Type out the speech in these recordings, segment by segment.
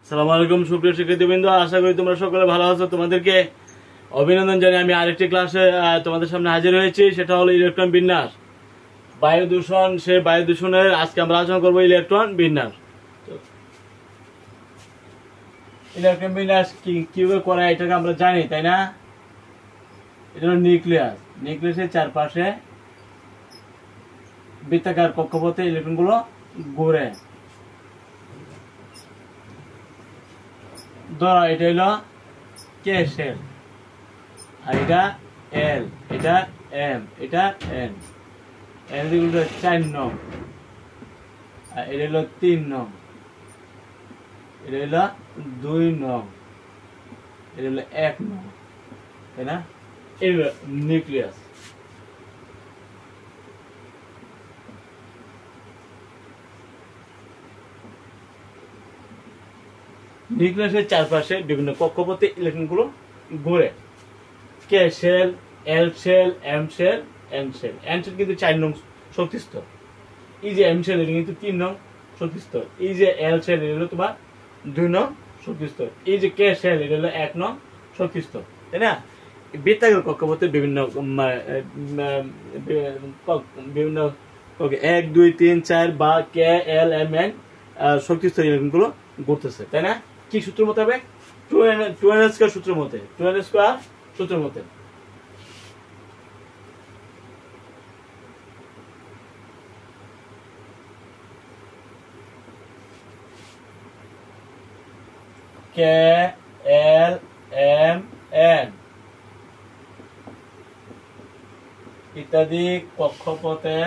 আসসালামু আলাইকুম সুপ্রিয় শিক্ষার্থীবৃন্দ, আশা করি তোমরা সকলে ভালো আছো। তোমাদেরকে অভিনন্দন জানিয়ে আমি আরেকটি ক্লাসে তোমাদের সামনে হাজির হয়েছি। সেটা হলো ইলেকট্রন বিন্যাস, বায়ু দূষণ। সেই বায়ু দূষণের আজকে আমরা আলোচনা করবো ইলেকট্রন বিন্যাস। ইলেকট্রন বিন্যাস কিভাবে করা এটাকে আমরা জানি, তাই না? এটা হলো নিউক্লিয়াস। নিউক্লিয়াসের চারপাশে বৃত্তাকার কক্ষপথে ইলেকট্রনগুলো ঘুরে। ধরো এটা হলো কে শেল, আর এটা এল, এটা এম, এটা এন। এন হলো 4 নং, আর এটা হলো 3 নং, এটা হলো 2 নং, এটা হলো 1 নং, তাই না? এই নিউক্লিয়াস। নিউক্লিয়াসের চারপাশে বিভিন্ন কক্ষপথে ইলেকট্রনগুলো ঘুরে। K shell, L shell, M shell, N shell. N shell কিন্তু 4 নং শক্তি স্তর। এই যে এম শেল এটা কিন্তু 3 নং শক্তি স্তর। এই যে এল শেল এটা হলো তোমার 2 নং শক্তি স্তর। এই যে কে শেল এটা হলো 1 নং শক্তি স্তর, তাই না? বৃত্তাকার কক্ষপথে বিভিন্ন 1 2 3 4 বা কে এল এম এন শক্তি স্তর ইলেকট্রনগুলো ঘুরতেছে, তাই না? কি সূত্র মোতাবেক? 2n স্কয়ার সূত্র মতে। 2n স্কয়ার সূত্র মতে। কে এল এম এন ইত্যাদি কক্ষপথে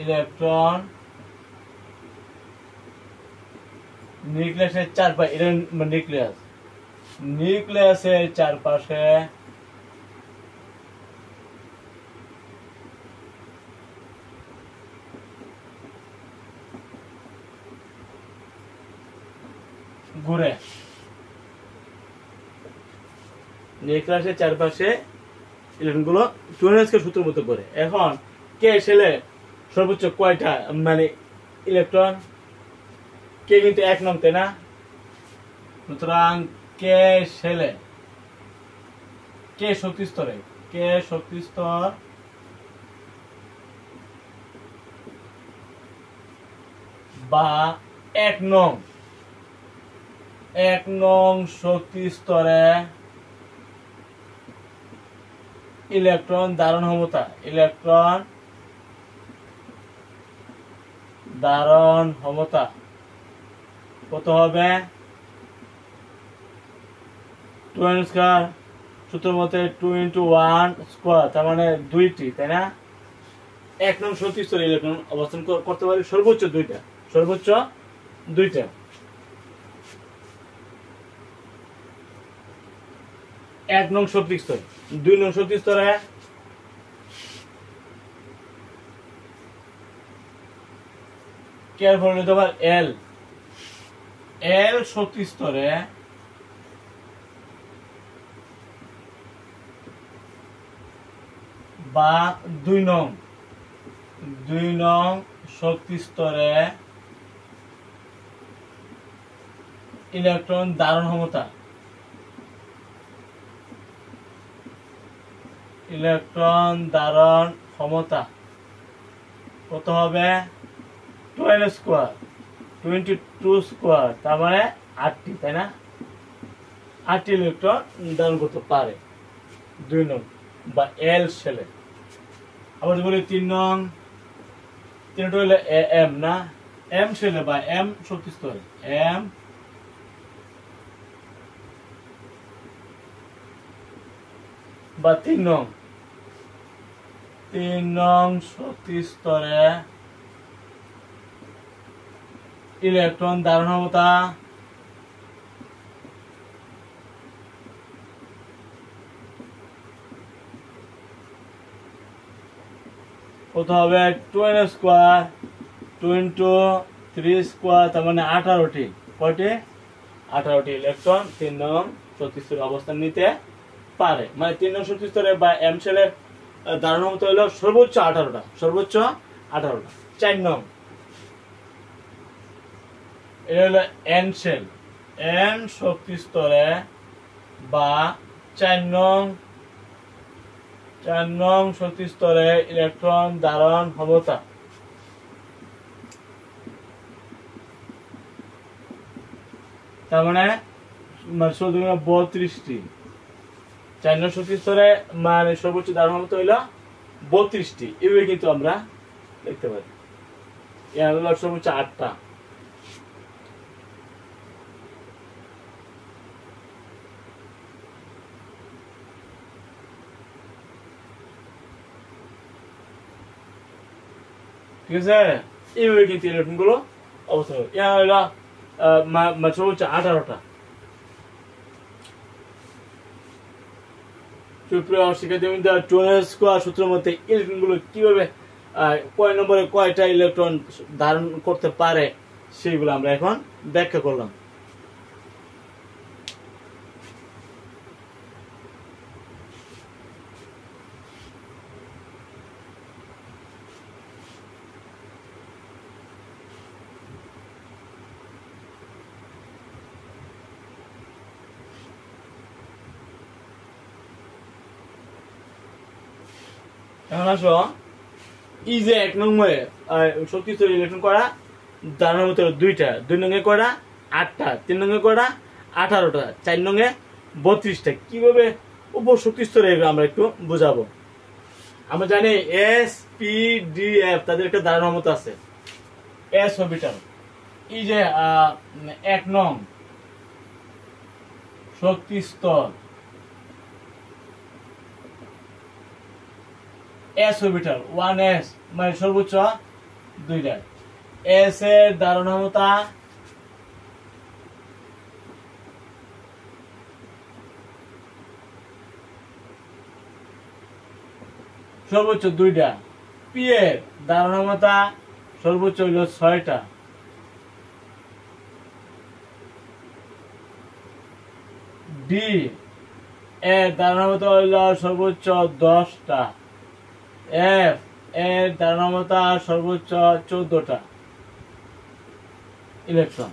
ইলেকট্রন নিউক্লিয়াসের চারপাশে, এটা নিউক্লিয়াস, নিউক্লিয়াসের চারপাশে ঘুরে। নিউক্লিয়াসের চারপাশে ইলেকট্রনগুলো 2n স্কয়ার সূত্রের মতো করে। এখন কে শেলে সর্বোচ্চ কয়টা মানে ইলেকট্রন? কে কিন্তু 1 নং, তাই না? সুতরাং কে শেলে, কে শক্তি স্তরে, কে শক্তি স্তর বা 1 নং, 1 নং শক্তি স্তরে ইলেকট্রন ধারণ ক্ষমতা, ইলেকট্রন ধারণ ক্ষমতা কত হবে? 2n স্কয়ার সূত্র মতে 2 × 1 স্কয়ার, তার মানে 2টি, তাই না? 1 নং শক্তি স্তরে ইলেকট্রন অবস্থান করতে পারে সর্বোচ্চ 2টা, সর্বোচ্চ 2টা। 1 নং শক্তি স্তর। 2 নং শক্তি স্তরে কেয়ারফুল হতে পারে এল, এল শক্তি স্তরে বা 2 নং, 2 নং শক্তি স্তরে ইলেকট্রন ধারণ ক্ষমতা, ইলেকট্রন ধারণ ক্ষমতা কত হবে? 2n স্কয়ার, 22 স্কয়ার, তার মানে 8টি, তাই না? 8টি ইলেকট্রন ধারণ করতে পারে 2 নং বা এল শেলে। আবার বলি 3 নং, 3টা হলো এম, না? এম শেলে বা এম শক্তি স্তরে, এম বা 3 নং, 3 নং শক্তি স্তরে ইলেকট্রন ধারণ ক্ষমতা কত হবে? 2n স্কয়ার, 2 × 3 স্কয়ার, তার মানে 18টি। কয়টি? 18টি ইলেকট্রন 3 নং শক্তি স্তরে অবস্থান নিতে পারে। মানে 3 নং শক্তি স্তরে বা এম শেলের ধারণ ক্ষমতা হলো সর্বোচ্চ 18টা, সর্বোচ্চ 18টা। 4 নং, এটা হলো এন শেল, এন শক্তি স্তরে বা 4 নং শক্তি স্তরে ইলেকট্রন ধারণ ক্ষমতা। তার মানে 32টি। 4 নং শক্তি স্তরে মানে সর্বোচ্চ ধারণ ক্ষমতা হইল 32টি। এভাবে কিন্তু আমরা দেখতে পারি। এর হলো সর্বোচ্চ 8টা। ঠিক আছে, এইভাবে কিন্তু ইলেকট্রন গুলো অবস্থান করে। এর হলো সর্বোচ্চ 18টা। সুপ্রিয় শিক্ষার্থীবৃন্দ, টোয়েল স্কয়ার সূত্রের মধ্যে ইলেকট্রন গুলো কিভাবে কয় নম্বরে কয়টা ইলেকট্রন ধারণ করতে পারে সেইগুলো আমরা এখন ব্যাখ্যা করলাম। এখন আসো, এই যে 1 নম্বরে শক্তি স্তরে ইলেকট্রন করা ধারণ ক্ষমতা 2টা, 2 নঙ্গে কয়টা 8টা, 3 নঙ্গে কয়টা 18টা, 4 নঙ্গে 32টা। কিভাবে উপশক্তি স্তরে আমরা একটু বুঝাবো। আমরা জানি এস পি ডি এফ তাদের একটা ধারণ ক্ষমতা আছে, এস অরবিটাল। এই যে 1 নং শক্তি স্তর এস অরবিটাল 1s মানে সর্বোচ্চ 2টা। এস এর ধারণ ক্ষমতা সর্বোচ্চ 2টা। পি এর ধারণ ক্ষমতা সর্বোচ্চ হইল 6টা। ডি এর ধারণ ক্ষমতা হইল সর্বোচ্চ 10টা। এফ এর ধারণ ক্ষমতা সর্বোচ্চ 14টা ইলেকট্রন।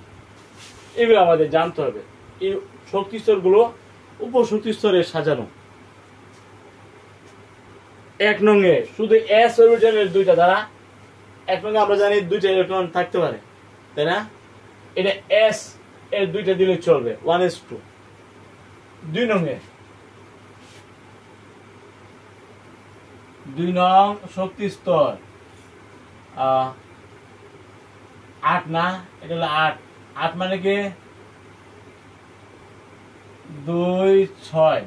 এগুলো আমাদের জানতে হবে। এই শক্তি স্তর গুলো উপশক্তি স্তরে সাজানো। 1 নঙ্গে শুধু এস অরবিটালের 2টা দ্বারা 1 নঙ্গে আমরা জানি 2টা ইলেকট্রন থাকতে পারে, তাই না? এটা এস এর 2টা দিলে চলবে, 1s2। 2 নঙ্গে 2 নং শক্তি স্তর 8 না, এটা হলো 8। 8 মানে কি 2 6।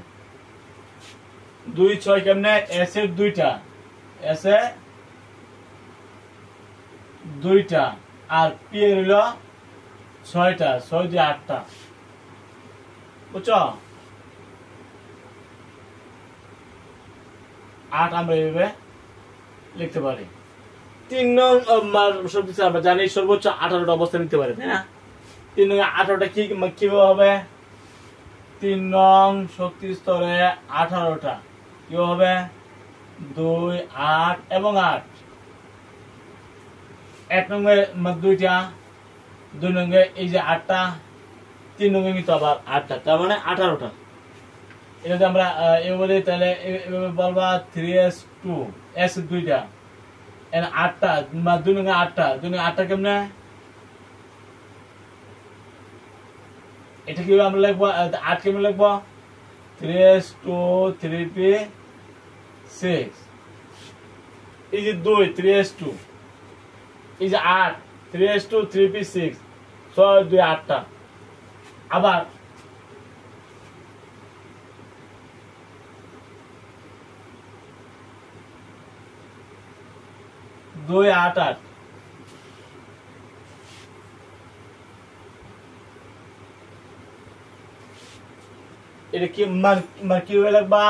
2 6 কেমনে? এস এর 2টা, এস এ 2টা আর পি এর হলো 6টা, 6 দিয়ে 8টা। বুঝছো? 8 আমরা এইভাবে লিখতে পারি। 3 নং শক্তি স্তর আমরা জানি সর্বোচ্চ 18টা অবস্থান নিতে পারে, তাই না? 3 নং 18টা কিভাবে হবে? 3 নং শক্তি স্তরে 18টা কি হবে? 2 8 এবং 8। 1 নঙ্গে 2টা, 2 নঙ্গে এই যে 8টা, 3 নঙ্গে কিন্তু আবার 8টা, তার মানে 18টা। এটা যদি আমরা এভাবে তাহলে এভাবে বলবা 3s2, s 2টা, 8টা 2 নঙ্গে 8টা, 2 নঙ্গে 8টা কেমনে? এটা কিভাবে আমরা লিখবো? 8 কেমনে লিখবো? 3s2 3p6। এই যে 2 3s2, এই যে 8 3s2 3p6, 6 2 8টা। আবার দুই 8 8। এটা কি কিভাবে লিখবা?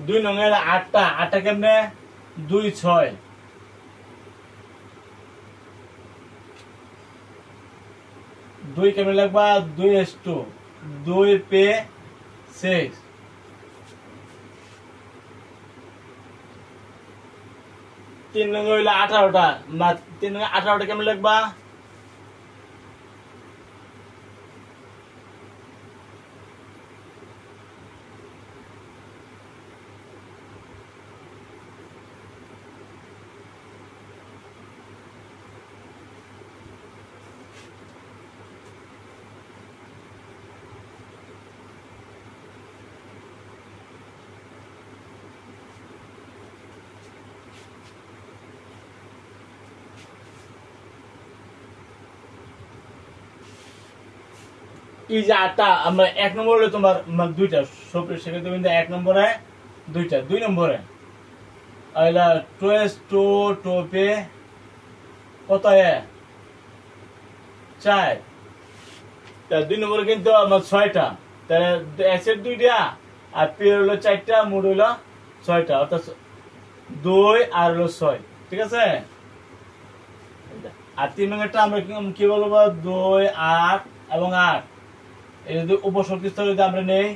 2 নঙের 8টা 8টা কেমনে 2 6 2 কেমনে লিখবা 2s2 2 পে 6 3 নং হইল 18টা 3 নং 18টা কেমনে লিখবা এই যে 8টা আমরা 1 নম্বর হলো তোমার দুইটা সবরে সেখানে তুমি 1 নম্বরে দুইটা 2 নম্বরে আইলা 2s2 2 পে কত এ 4 তা 2 নম্বরে কিন্তু আমার 6টা তাহলে s এর 2টা আর p এর হলো 4টা মোট হলো 6টা অর্থাৎ 2 আর হলো 6 ঠিক আছে আর 3 নম্বরটা আমরা কি বলবো 2 8 এবং 8 এই যদি উপশক্তি স্তর যদি আমরা নেই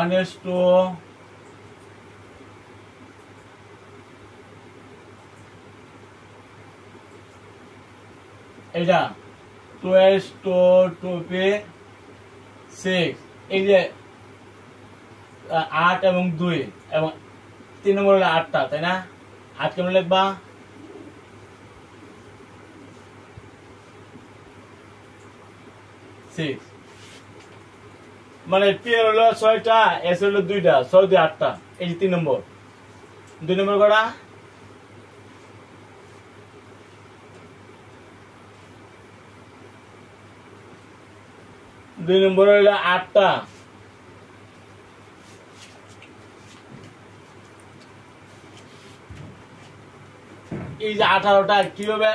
1s2 এটা 2s2 2 পে 6 এই যে 8 এবং 2 এবং 3 নম্বর হলো 8টা তাই না 8 কেমন লিখবা মানে পি হলো 6টা এস হলো 2টা 6 দিয়ে 8টা এই যে 3 নম্বর 2 নম্বর কটা 2 নম্বর হলো 8টা এই যে 18টা কিভাবে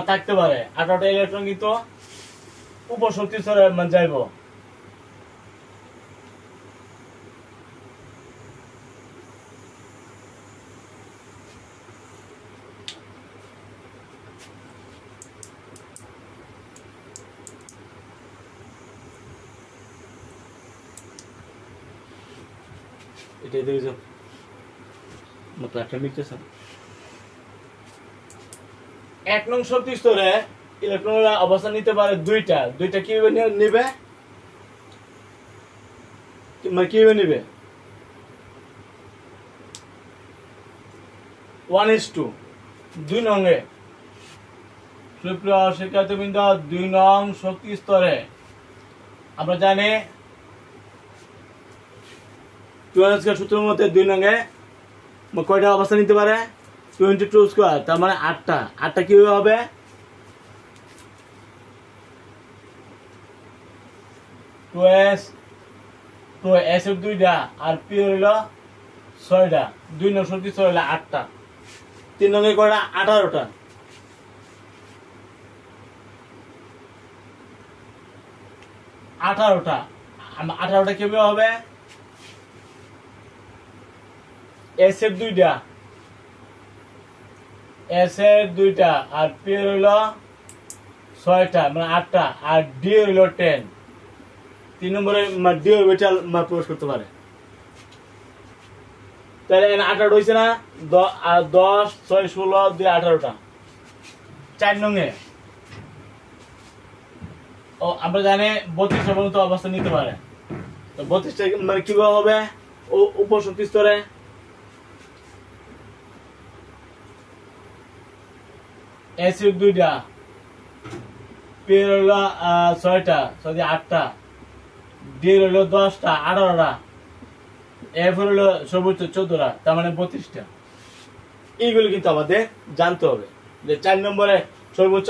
থাকতে পারে 18টা ইলেকট্রন কিন্তু উপশক্তি স্তরে যাইব এটাই দেখো এক নং শক্তি স্তরে ইলেকট্রনরা অবস্থান নিতে পারে দুইটা কিভাবে নিবে কিভাবে নিবে 1s2 2 নঙে সুপ্রিয় শিক্ষার্থীবৃন্দ 2 নং শক্তি স্তরে আমরা জানি টুয়েলভ সূত্রের মধ্যে 2 নঙে কয়টা অবস্থান নিতে পারে 22 স্কয়ার তার মানে 8টা কিভাবে হবে 2s 2s এর 2টা আর p হলো 6টা 2 নং শক্তি স্তর হলো 8টা 3 নঙে কয়টা 18টা 18টা কিভাবে হবে s এর 2টা আর p হলো 6টা মানে 8টা আর d হলো 10 3 নম্বরে d অরবিটাল প্রবেশ করতে পারে তাহলে 18 হইছে না 10 6 16 2 18টা 4 নঙে ও আমরা জানি 32 পর্যন্ত অবস্থান নিতে পারে তো 32টা মানে কিভাবে হবে ও উপশক্তি স্তরে s এর 2টা p হলো 6টা 6 দিয়ে 8টা d হলো 10টা 18টা f হলো সর্বোচ্চ 14টা তার মানে 32টা এইগুলো কিন্তু আমাদের জানতে হবে যে 4 নম্বরে সর্বোচ্চ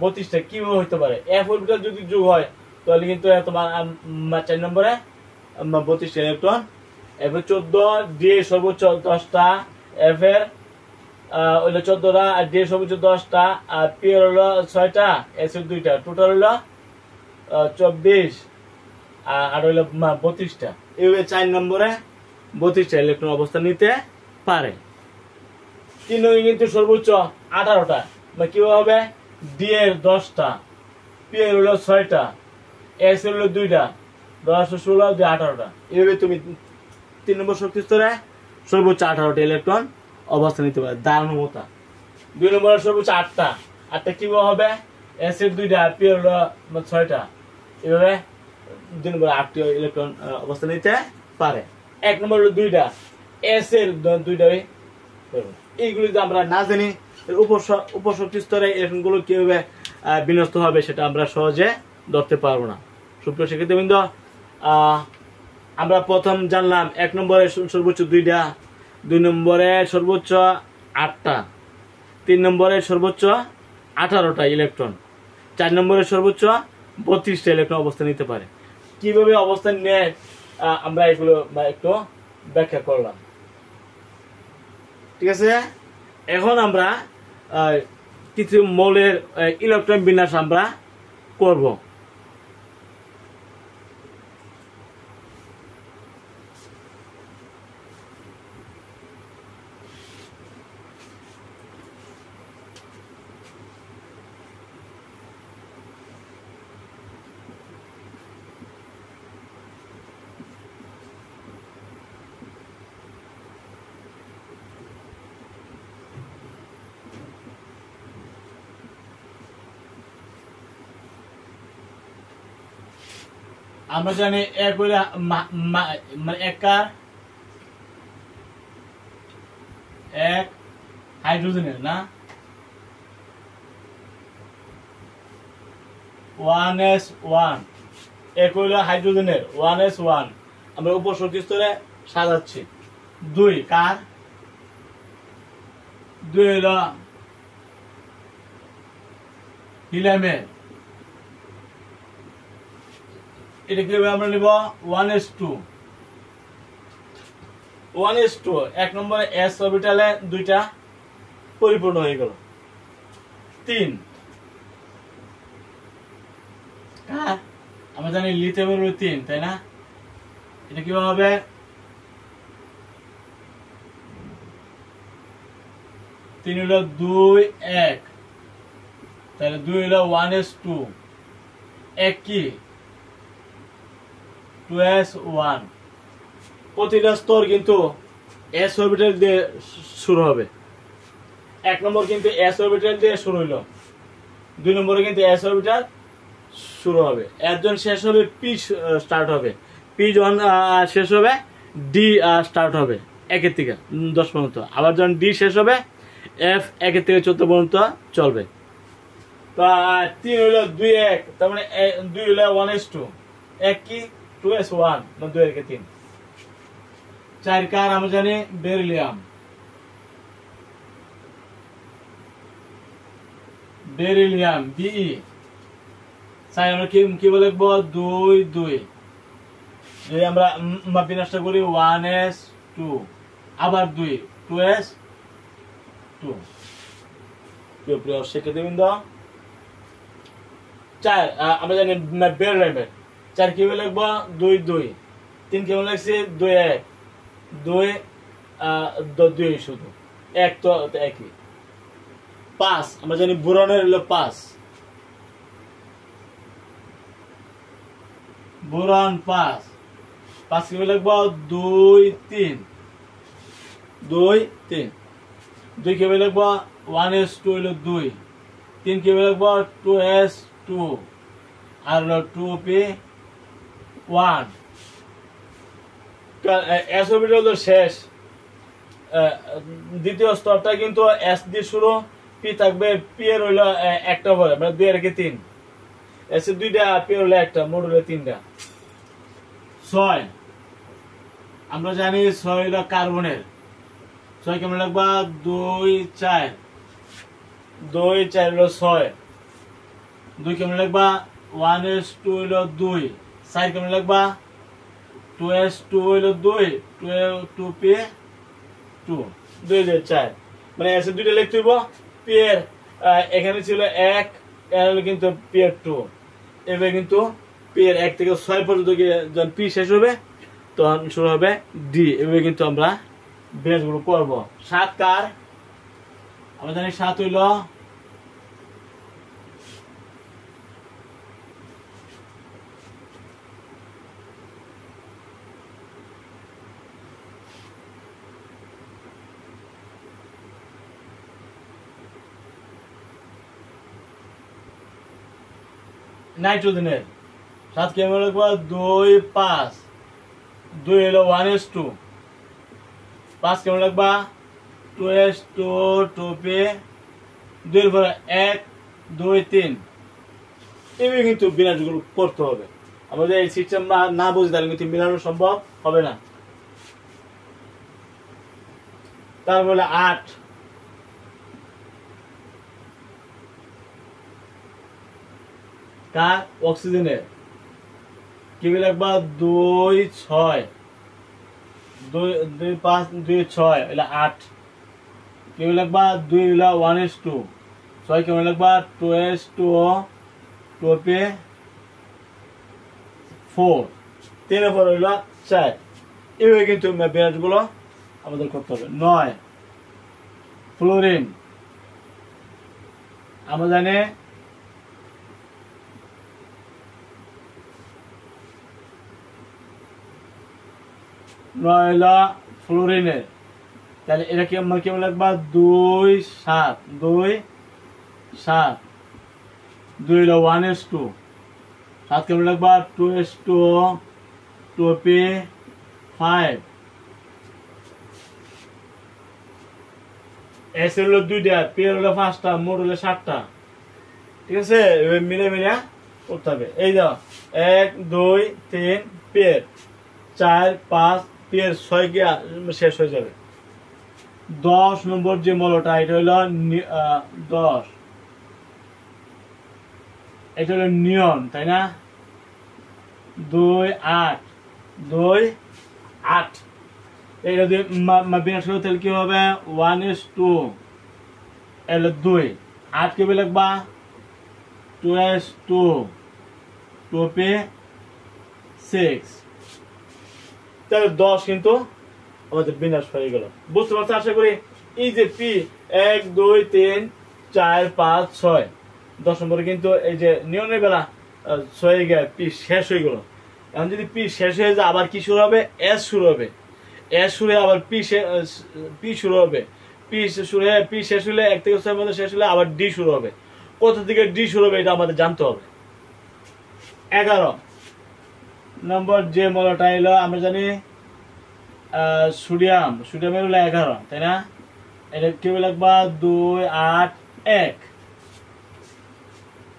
32টা কিভাবে হতে পারে f অরবিটাল যদি যোগ হয় তাহলে কিন্তু তোমার 4 নম্বরে 32টা ইলেকট্রন f এর 14 d এর সর্বোচ্চ 10টা f এর হলো 14টা আর d এর সর্বোচ্চ 10টা আর p এর হলো 6টা s এর 2টা টোটাল হলো 24 আর হলো 32টা এইভাবে 4 নম্বরে 32টা ইলেকট্রন অবস্থান নিতে পারে। 3 নং কিন্তু সর্বোচ্চ 18টা, বা কি হবে ডি এর 10টা, পি এর হলো 6টা, এস এর হলো 2টা, 10 16 2 18টা। এইভাবে তুমি 3 নম্বর শক্তি স্তরে সর্বোচ্চ 18টা ইলেকট্রন অবস্থান নিতে পারে। দারুণতা। 2 নম্বরের সর্বোচ্চ 8টা, 8টা কি হবে এস এর 2টা, পি এর হলো 6টা। এইভাবে 2 নম্বরে 8টি ইলেকট্রন অবস্থান নিতে পারে। 1 নম্বর হলো 2টা, এস এর 2টাই। এইগুলো যদি আমরা না জানি উপশক্তি স্তরে ইলেকট্রনগুলো কিভাবে বিন্যস্ত হবে সেটা আমরা সহজে ধরতে পারবো না। সুপ্রিয় শিক্ষার্থীবৃন্দ, আমরা প্রথম জানলাম 1 নম্বরে সর্বোচ্চ 2টা, 2 নম্বরে সর্বোচ্চ 8টা, 3 নম্বরে সর্বোচ্চ 18টা ইলেকট্রন, 4 নম্বরে সর্বোচ্চ 32টা ইলেকট্রন অবস্থান নিতে পারে। কিভাবে অবস্থান নেয় আমরা এগুলো একটু ব্যাখ্যা করলাম। ঠিক আছে, এখন আমরা কিছু মৌলের ইলেকট্রন বিন্যাস আমরা করব। আমরা জানি এক হইলে মানে এক হাইড্রোজেনের না 1s1, এক হইল হাইড্রোজেনের 1s1 আমরা উপশক্তি স্তরে সাজাচ্ছি। 2 কার 2 হইল হিলিয়ামের, এটা কিভাবে আমরা নিব 1s2, 1 নম্বরে s অরবিটালে 2টা পরিপূর্ণ হয়ে গেল। 3 কার আমরা জানি লিথিয়ামের 3, তাই না? এটা কিভাবে হবে 3 হলো 2 1, তাহলে 2 হলো 1s2, 1 কি 2s1। প্রতিটা স্তর কিন্তু s অরবিটাল দিয়ে শুরু হবে। 1 নম্বর কিন্তু s অরবিটাল দিয়ে শুরু হইলো, 2 নম্বরে কিন্তু s অরবিটাল শুরু হবে, একজন শেষ হবে p স্টার্ট হবে, p যখন শেষ হবে d স্টার্ট হবে 1 থেকে 10 পর্যন্ত, আবার যখন d শেষ হবে f 1 থেকে 14 পর্যন্ত চলবে। তো 3 হলো 2 1, তার মানে 2 হলো 1s2, 1 কি 2s1 মানে 2 এর 3। 4 কার আমরা জানি বেরিলিয়াম, বেরিলিয়াম Be, তাই আমরা কি বলে লিখবো 2 2, যদি আমরা বিন্যাসটা করি 1s2 আবার 2 2s2। প্রিয় শিক্ষার্থীবৃন্দ, 4 আমরা জানি বেরিলিয়ামের 4 কি বলে লিখবো 2 2, 3 কি বলে লিখছি 2 1, 2 শুধু 1 তো একই। 5 আমরা জানি বোরনের হলো 5, বোরন 5 কি বলে লিখবো 2 3, 2 3, 2 কি বলে লিখবো 1s2 হলো 2, 3 কি বলে লিখবো 2s2 আর হলো 2p1। s অরবিটাল হলো শেষ, দ্বিতীয় স্তরটা কিন্তু s দিয়ে শুরু, p থাকবে, p এর হইলো একটা পরে মানে 2 এর 3, s এর 2টা, p এর হলো একটা, মোট হলো 3টা। 6 আমরা জানি 6 হলো কার্বনের, 6 কেমন লিখবা 2 4, 2 4 হলো 6, 2 কেমন লিখবা 1s2 হলো 2, 4 কেমন লিখবা 2s2 হলো 2, 2p2, 2 4 মানে s এর 2টা লিখতে হইব, p এর এখানে ছিল 1, এর হলো কিন্তু p এর 2, এভাবে কিন্তু p এর 1 থেকে 6 পর্যন্ত যখন p শেষ হবে তখন শুরু হবে ডি। এভাবে কিন্তু আমরা বিন্যাসগুলো করব। 7 কার? আমরা জানি 7 হইল নাইট্রোজেনের। 7 কেমন লিখবো? 2 5, 2 হলো 1s2, 5 কেমন লিখবা? 2s2 2p, 2 এর পরে 1 2 3। এভাবে কিন্তু বিন্যাসগুলো করতে হবে। আমাদের এই সিস্টেম না বুঝে তাহলে কিন্তু মিলানো সম্ভব হবে না। তারপরে 8 কার? অক্সিজেনের। কি লিখবা? 2 6, 2 5 2 6 এটা 8। কি লিখবা? 2 হলো 1s2, 6 কেমন লিখবা? 2s2 2p 4, 3 এর পর হইলো 4। এইভাবে কিন্তু বিন্যাসগুলো আমাদের করতে হবে। 9 ফ্লোরিন। আমরা জানি নয়লা ফ্লোরিনের। তাহলে এটা কি আমরা কেমন লিখবা? 2 7, 2 7, 2 হলো 1s2, 7 কেমন লিখবা? 2s2 2p 5। এস হলো 2টা, পি হলো 5টা, মোট হলো 7টা। ঠিক আছে? মিলে মিলে করতে হবে। এই দাও 1 2 3 পের, 4 5 পের, 6 গিয়া শেষ হয়ে যাবে। 10 নম্বর যে মলটা এটা হলো 10, এটা হলো নিয়ন, তাই না? 2 8, 2 8। এটা দিয়ে বিন্যাস করতে তাহলে কি হবে? 1s2 এলো 2, 8 কে লিখবা? 2s2 2p 6। তাহলে 10 কিন্তু আমাদের বিন্যাস হয়ে গেল। বুঝতে পারছো আশা করি? এই যে পি 1 2 3 4 5 6, 10 নম্বরে কিন্তু এই যে নিয়নের বেলা 6 গিয়ে পি শেষ হয়ে গেল। এখন যদি পি শেষ হয়ে যায় আবার কি শুরু হবে? এস শুরু হবে। এস শুরু হয়ে আবার পি শুরু হবে। পি শুরু হয়ে পি শেষ হলে 1 থেকে 6 মধ্যে শেষ হলে আবার ডি শুরু হবে। কোথা থেকে ডি শুরু হবে এটা আমাদের জানতে হবে। 11 নম্বর যে মলটা এলো আমরা জানি সোডিয়াম। সোডিয়ামের হলো 11, তাই না? এটা কি লিখবা? 2 8 1,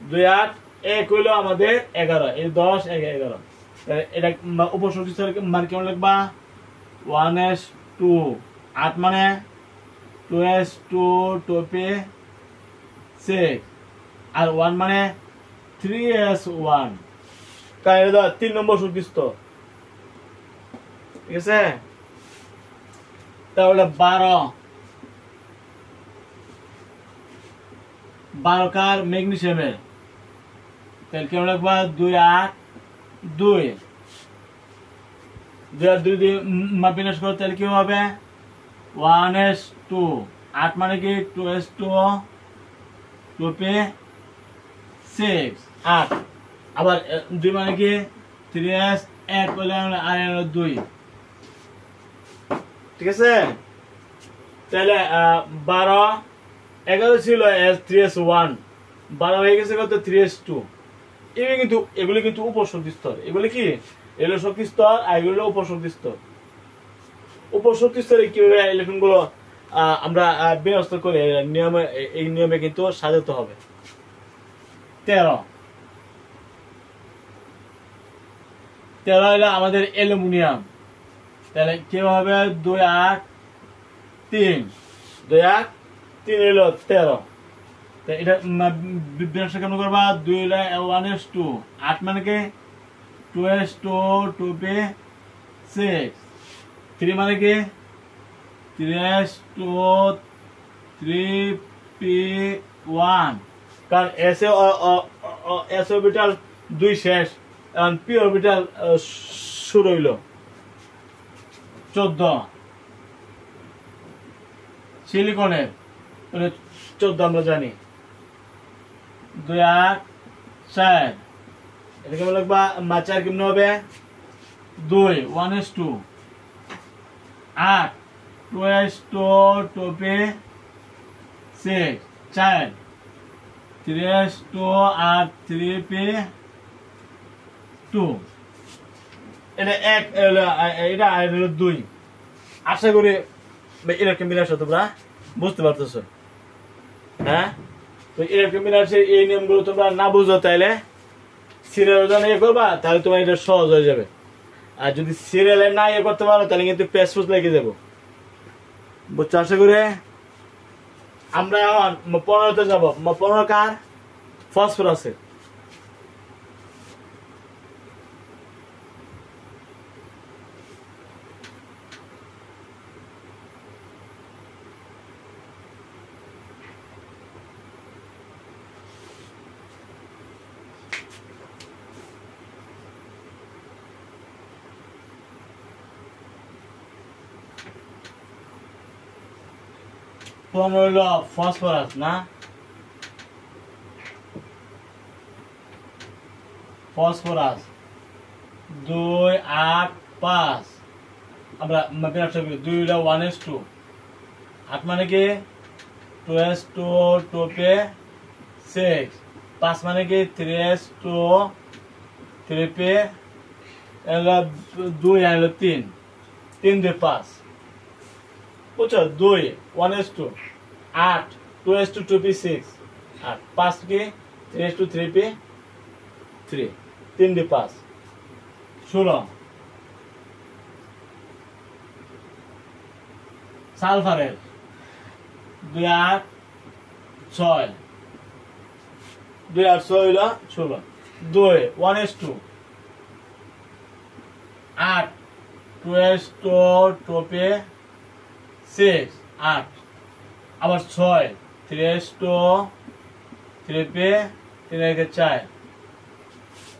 2 8 1 হইলো আমাদের 11। এই 10 1 11। এটা উপসর্গ মান কেমন লিখবা? 1s2, 8 মানে 2s2 2p 6, আর 1 মানে 3s1। কারণ এটা 3 নম্বর সুদৃষ্ট। ঠিক আছে? তাহলে 12 কার? ম্যাগনেসিয়ামের। তাহলে কেমন লিখবা? 2 8 2, 2 আর 2 দিয়ে বিন্যাস করো তাহলে কি হবে? 1s2, 8 মানে কি? 2s2 2p 6 8, আবার 2 মানে কি? 3s 1 করলে আর 2। ঠিক আছে? তাহলে 12 11 ছিল s3s1, 12 হয়ে গেছে কত? 3s2। এগুলি কিন্তু উপশক্তি স্তর। এগুলি কি? এগুলো শক্তি স্তর আর এগুলো উপশক্তি স্তর। উপশক্তি স্তরে কিভাবে ইলেকট্রন গুলো আমরা বিন্যস্ত করে নিয়মে, এই নিয়মে কিন্তু সাজাতে হবে। 13 হলো আমাদের অ্যালুমিনিয়াম। তাহলে কিভাবে? 2 8 3, 2 8 3 হলো 13। এটা বিন্যাস কেমন করবা? 2 হলো 1s2, 8 মানে কি? 2s2 2p 6, 3 মানে কি? 3s2 3p1। কারণ এস অরবিটাল 2 শেষ, পি অরবিটাল শুরু হইল। 14 সিলিকনের 14 আমরা জানি 2 8 4 এটা কেমন লাগবা মাচার কেমন হবে 2 1:2 8 2:2 पे 6 4 3:2 আর 3 पे 2 এটা এক এটা আর 2 আশা করি এরকম মিলাস তোমরা বুঝতে পারতেছো হ্যাঁ তো এরকম মিলাসে এই নিয়মগুলো তোমরা না বুঝো তাইলে সিরিয়াল জানিয়ে করবা তাহলে তোমার এটা সহজ হয়ে যাবে আর যদি সিরিয়ালে না ইয়ে করতে পারো তাহলে কিন্তু পেসফুস লেগে যাবো বুঝছো আশা করি আমরা এখন 15তে যাবো 15 কার ফসফরাসে হইল ফসফরাস না ফসফরাস 2 8 5 আমরা ব্যবহার করি 2 হলো 1:2 8 মানে কি 2:2 2 पे 6 5 মানে কি 3:2 3 पे 2 হলো 3 3 2 5 বুঝছো 2 1:2 8 2:2 पे 6 8 5 के 3:3 पे 3 3 2 5 16 সালফারের 2 8 6 2 8 6 হলো 16 2 1:2 8 2:2 पे 6 8 আবার 6 3:2 3 पे 3 के 4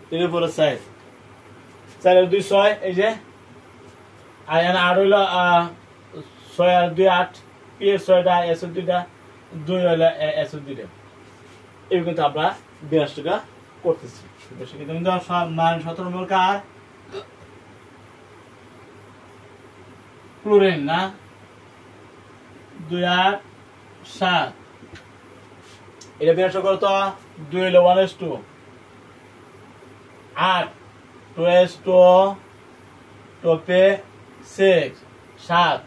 3 4 6 4 2 6 এই যে আর এখানে 8 হলো 6 আর 2 8 পি 6টা এস 2টা 2 হলো এস 2টা এই কিন্তু আমরা 82 টাকা করতেছি বেশি কিন্তু মান 17 নম্বর কার ক্লোরিন না 2 8 7 এটা বিরাট করতো 2 হলো 1:2 8 2:2 2 पे 6 7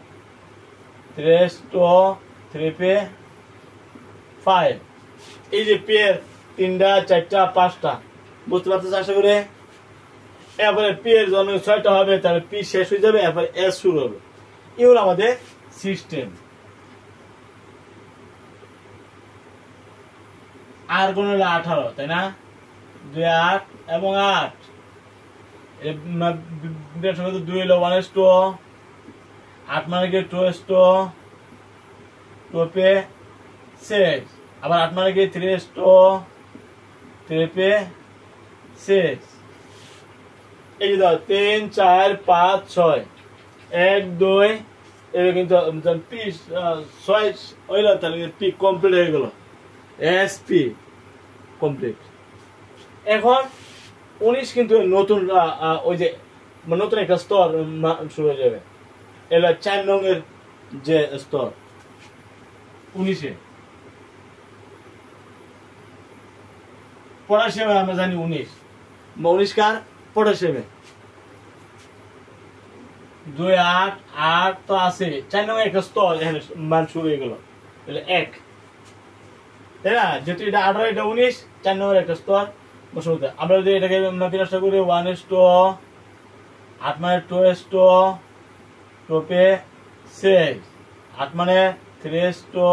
3:2 3 पे 5 এই যে পের 3টা 4টা 5টা বুঝতে পারতেছ আশা করি এরপরে পের জন্য 6টা হবে তাহলে পি শেষ হয়ে যাবে এরপর এস শুরু হবে এই হলো আমাদের সিস্টেম আর কোন হলো 18 তাই না 2 8 এবং 8 এর সঙ্গে 2 হলো 1:2 8 মানে কি 2:2 2 पे 6 আবার 8 মানে কি 3:2 3 पे 6 এই যে 3 4 5 6 1 2 এটা কিন্তু পি 6 হইলো তাহলে পি কমপ্লিট হয়ে গেল এসপি কমপ্লিট এখন 19 কিন্তু নতুন ওই যে নতুন একটা স্তর শুরু হয়ে যাবে এটা 4 নংয়ের যে স্তর 19 পটাশিয়ামে আমরা জানি 19 কার পটাশিয়ামে 2 8 8 তো আছে 4 নংয়ের একটা স্তর এখানে মান শুরু হয়ে গেল তাহলে 1 তাই না যেহেতু এটা 18 এটা 19 4 নম্বরের একটা স্তর বসতে আমরা যদি এটাকে বিরাট করি 1:2 8 মানে 2:2 2 पे 6 8 মানে 3:2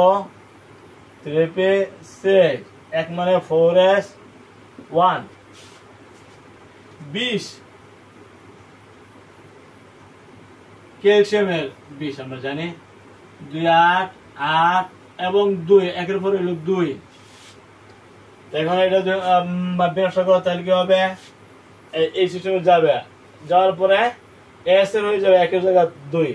3 पे 6 1 মানে 4s1 20 ক্যালসিয়ামের 20 আমরা জানি 2 8 8 এবং 2 একের পরে হলো 2 এখন এটা ব্যবসা করা তাহলে কি হবে এই সিস্টেমে যাবে যাওয়ার পরে এস এর হয়ে যাবে 1 এর জায়গা 2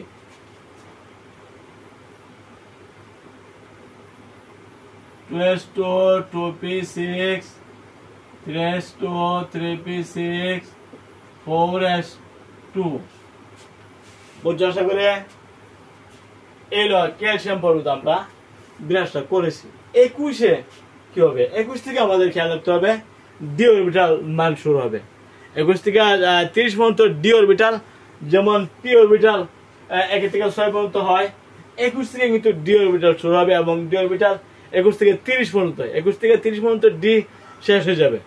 2s2 2p6 3s2 3p6 4s2 বুঝছো আশা করে এলো ক্যালসিয়াম পর্বত আমরা বিনাশটা করেছি 21-এ কি হবে 21 থেকে আমাদের খেয়াল রাখতে হবে ডি অরবিটাল মান শুরু হবে 21 থেকে 30 পর্যন্ত ডি অরবিটাল যেমন পি অরবিটাল 1 থেকে 6 পর্যন্ত হয় 21 থেকে কিন্তু ডি অরবিটাল শুরু হবে এবং ডি অরবিটাল 21 থেকে 30 পর্যন্ত 21 থেকে 30 পর্যন্ত ডি শেষ হয়ে যাবে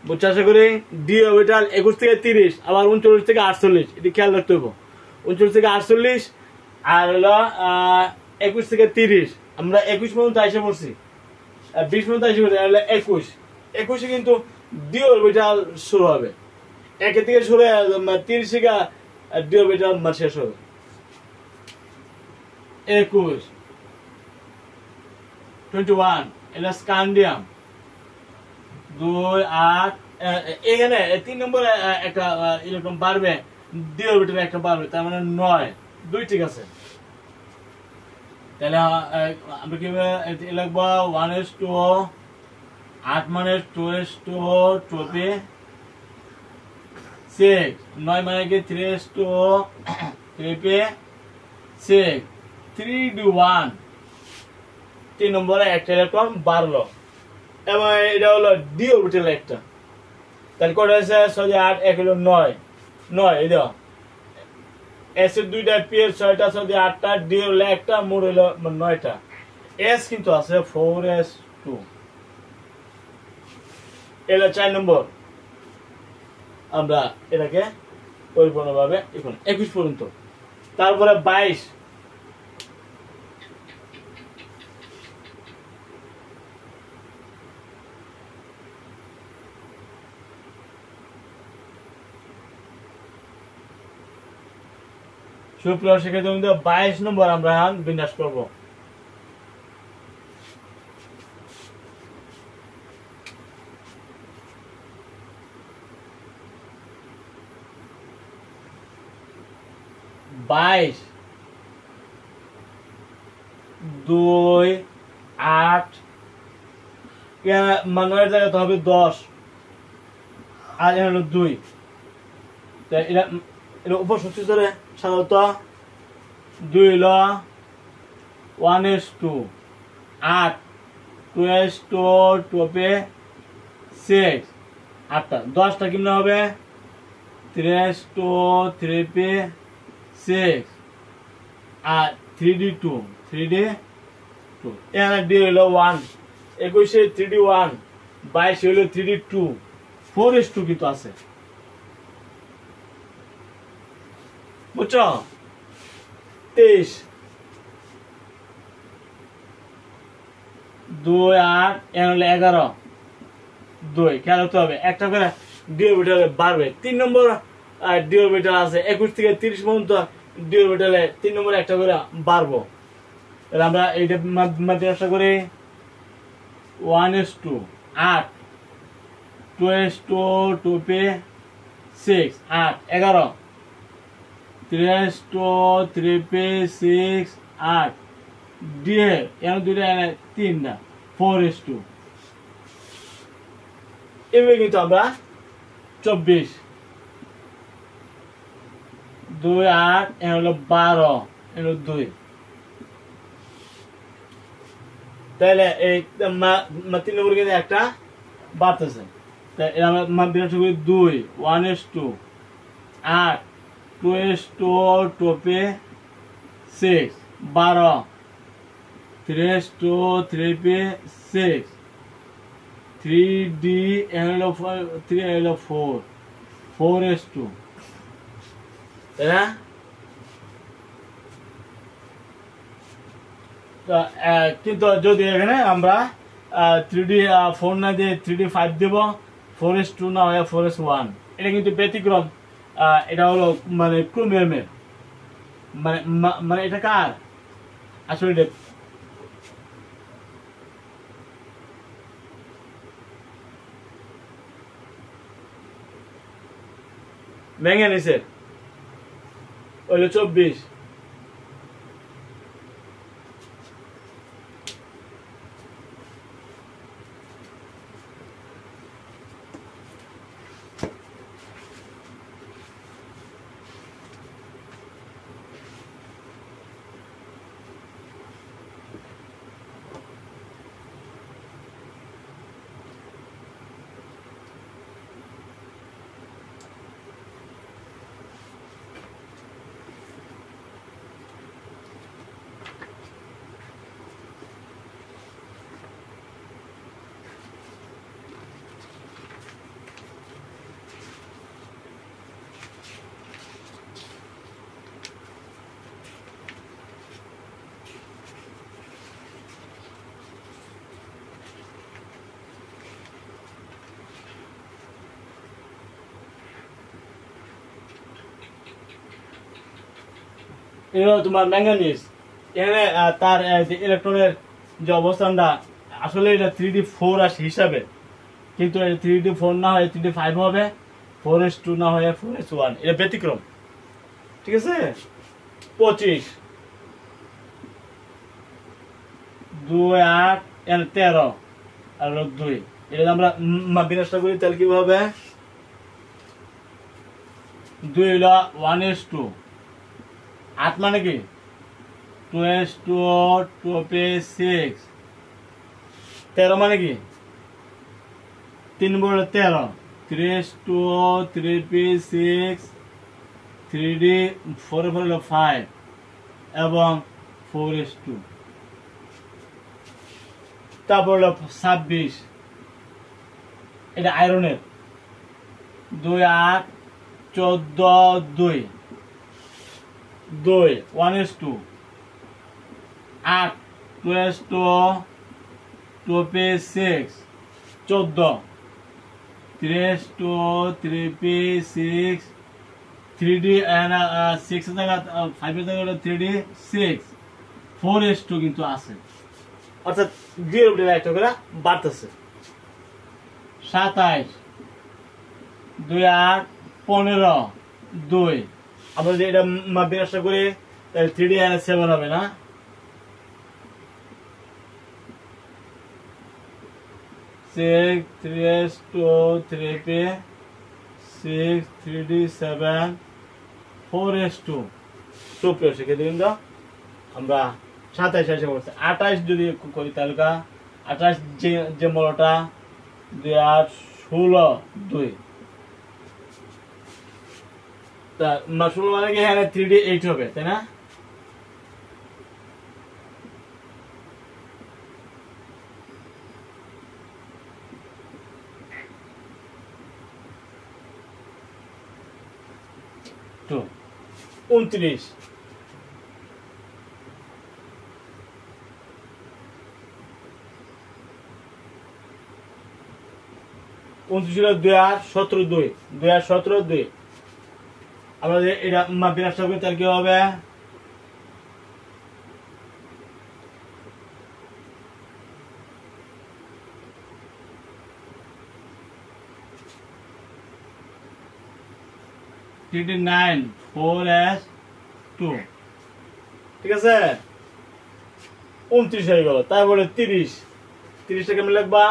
বুঝছো আশা করি ডি অরবিটাল 21 থেকে 30 আবার 39 থেকে 48 এটি খেয়াল রাখতে হবে 39 থেকে 48 আর হলো 21 থেকে 30 আমরা 21 পর্যন্ত এসে পড়ছি 20 পর্যন্ত এসে পড়ছি তাহলে 21 কিন্তু ডি অরবিটাল শুরু হবে 1 থেকে শুরু 30 থেকে ডি অরবিটাল শেষ হবে 21 21 এটা স্ক্যান্ডিয়াম 2 8 এখানে 3 নম্বরে একটা ইলেকট্রন বাড়বে ডি অরবিটালে একটা বাড়বে তার মানে 9 2 ঠিক আছে তাহলে আমরা কি লিখবো 1s2 8 মানে 2s2 2p 6 9 মানে কি 3s2 3p 6 3d1 3 নম্বরে একটা ইলেকট্রন বাড়লো এবং এটা হলো ডি অরবিটাল একটা তাহলে কত হয়েছে 6 8 1 হলো 9 9 এই দাও এস এর 2টা পি এর 6টা 6 8টা ডি হলো একটা মোট হলো 9টা এস কিন্তু আছে 4s2 এলো 4 নম্বর আমরা এটাকে পরিপূর্ণভাবে এখন 21 পর্যন্ত তারপরে 22 সুপ্রিয় শিক্ষার্থী 22 নম্বর আমরা বিন্যাস করব বাইশ 2 8 মানের জায়গাতে হবে 10 আর এখানে হলো 2 তাই এটা উপসূচি ধরে সাধারণত 2 হলো 1s2 8 2s2 2p 6 8টা 10টা কিমনে হবে 3s2 3p 6 আর 3d2 এখানে d হলো 1 21 3d1 22 হলো 3d2 4s2 কিন্তু আছে বুঝছো 23 2 8 এখানে হলো 11 2 খেয়াল রাখতে হবে একটা করে ডি অরবিটালে বাড়বে 3 নম্বর ডি অরবিটাল আছে 21 থেকে 30 পর্যন্ত ডি অরবিটালে 3 নম্বরে একটা করে বাড়বো তাহলে আমরা এইটা মাধ্যমে আশা করি 1s2 8 2s2 2p 6 8 11 3s2 3p 6 8 d এর দুইটা 3 না 4s2 এভাবে কিন্তু আমরা 24 2 8 এর হলো 12 এর 2 তাহলে এই 3 নম্বর কিন্তু একটা বাড়তেছে তাই আমরা বিরাট করি 2 1s2 8 2s2 2p 6 12 3s2 3p 6 3d হলো 3 হলো 4 4s2 তাই না কিন্তু যদি এখানে আমরা 3d 4 না দিয়ে 3d 5 দেব 4s2 না হয় 4s1 এটা কিন্তু ব্যতিক্রম এটা হলো মানে ক্রোমিয়ামের মানে এটা কার আসলে এটা ম্যাঙ্গানিসের হলো 24। তোমার ম্যাঙ্গানিজ এখানে তার ইলেকট্রনের যে অবস্থানটা আসলে এটা 3d4 আসে হিসাবে, কিন্তু 3d4 না হয়ে 3d5 হবে, 4s2 না হয়ে 4s1, এটা ব্যতিক্রম। ঠিক আছে, 25 2 8 13 আর 2, এটা আমরা বিনাশটা করি তাহলে কি হবে? 2 হলো 1s2, 8 মানে কি 2s2 2p6, 13 মানে কি 3 বড় 13, 3s2 3p6 3d4 হলো 5 এবং 4s2। তারপর হলো 26, এটা আয়রনের 2 8 14 2 2 1s2 8 2s2 2p6 14 3s2 3p6 3d and 6 জায়গা 5 এর জায়গা 3d6 4s2 কিন্তু আছে, অর্থাৎ জিরো উপরে একটা করে বাড়তেছে। 27 2 8 15 2, আমরা যে এটা বিনাশটা করি তাহলে 3d and 7 হবে না? 6 3s2 3p6 3d7 4s2। সুপ্রিয় শিক্ষার্থীবৃন্দ, আমরা 27 এসে করছি। 28 যদি করি তাহলে 28 যে মূলটা 2 8 16 2, তা 16 মানে কি এখানে 3d8 হবে, তাই না? তো 29 29 2 8 17 2 2 8 17 2, আমরা যে এটা বিনাশটা করি তাহলে কি হবে?3d9 4s2। ঠিক আছে, 29 হয়ে গেল। তারপরে 30, 30টা কেমন লিখবা?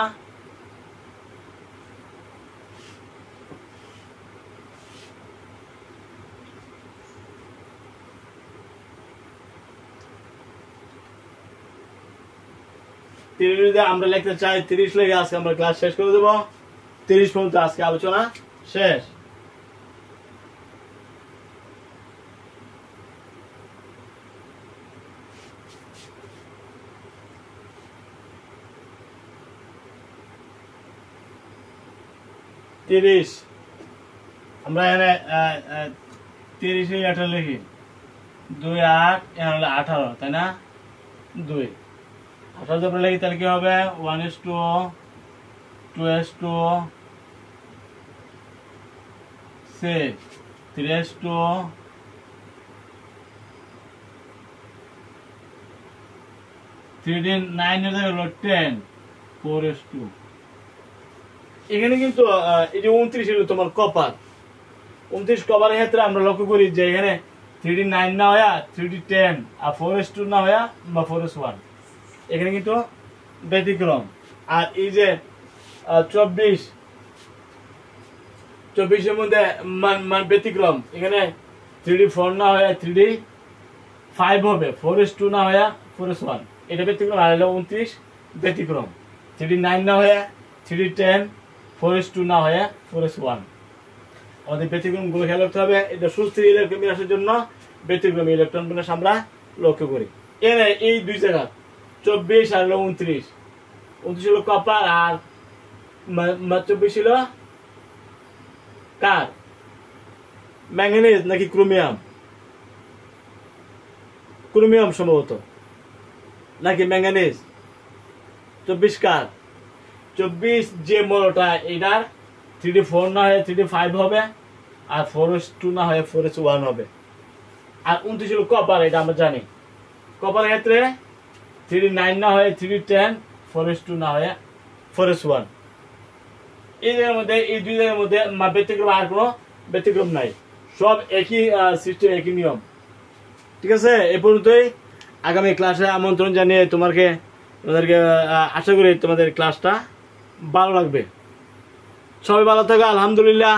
আমরা লিখতে চাই 30 লিখে আজকে আমরা ক্লাস শেষ করে দেবো। 30 পর্যন্ত আজকে আলোচনা শেষ। আমরা এখানে 30 এটা লিখি 2 8 এখানে 18, তাই না? 2 18 যদি লিখি তাহলে কি হবে? 1s2 2s2 6 3s2 3d9 এর জায়গায় হলো 10 4s2। এখানে কিন্তু এই যে 29 হলো তোমার কপার। 29 কপারের ক্ষেত্রে আমরা লক্ষ্য করি যে এখানে 3D9 না হয়ে 3D10 আর 4:2 না হয়ে বা 4:1 এখানে কিন্তু ব্যতিক্রম। আর এই যে 24 মধ্যে মান ব্যতিক্রম, এখানে 3D4 না হয়ে 3D5 হবে, 4:2 না হয়ে 4:1 এটা ব্যতিক্রম। আর হলো 29 ব্যতিক্রম, 3D9 না হয়ে 3D10, 4:2 না হয়ে 4:1। আমাদের ব্যতিক্রম গুলো খেয়াল রাখতে হবে। এটা সুস্থির ইলেকট্রন বিন্যাসের জন্য ব্যতিক্রম ইলেকট্রন বিন্যাস আমরা লক্ষ্য করি। এই দুই জায়গা 24 আর 29 হলো কপার আর 24 ছিল কার, ম্যাঙ্গানিজ নাকি ক্রোমিয়াম, ক্রোমিয়াম সম্ভবত নাকি ম্যাঙ্গানিজ। 24 কার, 24 যে মৌলটা এটার 3D4 না হয়ে 3D5 হবে আর 4:2 না হয়ে 4:1 হবে। আর 29 হলো কপার, এটা আমরা জানি। কপারের ক্ষেত্রে 3D9 না হয়ে 3D10, 4:2 না হয়ে 4:1। এই জায়গার মধ্যে, এই দুই জায়গার মধ্যে ব্যতিক্রম আর কোনো ব্যতিক্রম নাই, সব একই সিস্টেম, একই নিয়ম। ঠিক আছে, এ পর্যন্তই। আগামী ক্লাসে আমন্ত্রণ জানিয়ে তোমাদেরকে আশা করি তোমাদের ক্লাসটা ভালো লাগবে। সবাই ভালো থাকো, আলহামদুলিল্লাহ।